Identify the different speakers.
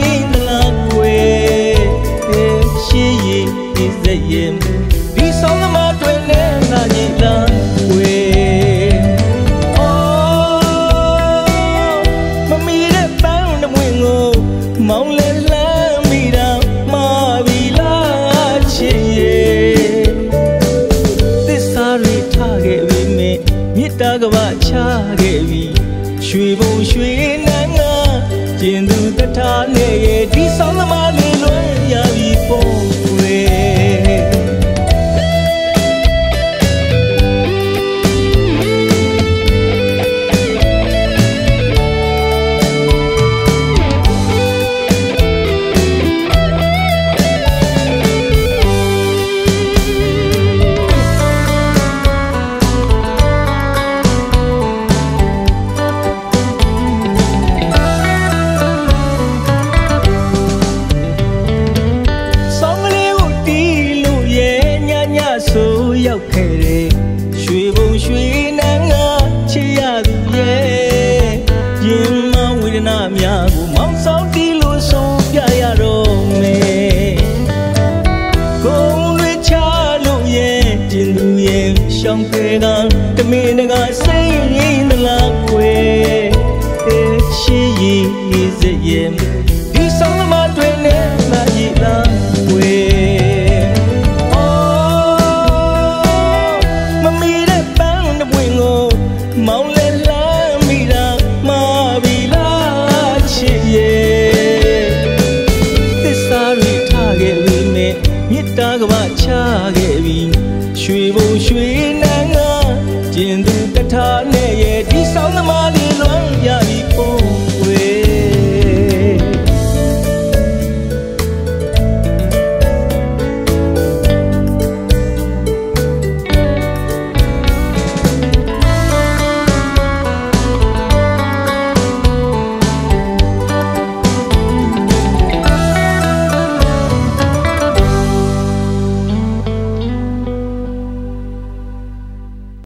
Speaker 1: ရင်တလားကွယ်ရှေးရည်စက်ရင်ဒီဆောင်သမားတွေနဲ့ငါညီလားကွယ်မမီတဲ့ပန်းတမွေကိုမောင်းလဲလမ်းမိတာမှာပြီလားချစ်ရဲ့သစ္စာတွေထားခဲ့ပြီမေမြစ်တာကဘာချခဲ့ပြီရွှေဘုံရွှေနန်းကကျင်သူတထားနဲ့ရဲ့ဒီဆောင်သမားလေးလွယ်ရပြီပေါ့ကွယ်ရောက်ခဲ့တဲ့ရွှေဘုံရွှေနန်းကချစ်ရသူရဲ့ရင်မဝေဒနာများကိုမောင်းဆောင်တီးလို့ဆုံးပြရတော့မယ်ဂုံတွေချလို့ရဲ့ကျင်သူရဲ့ရှောင်းခဲကတမင်တကာစိတ်ရင်းသလားကွယ်ရှေးရည်စက်ရဲ့ဒီဆောင်သမား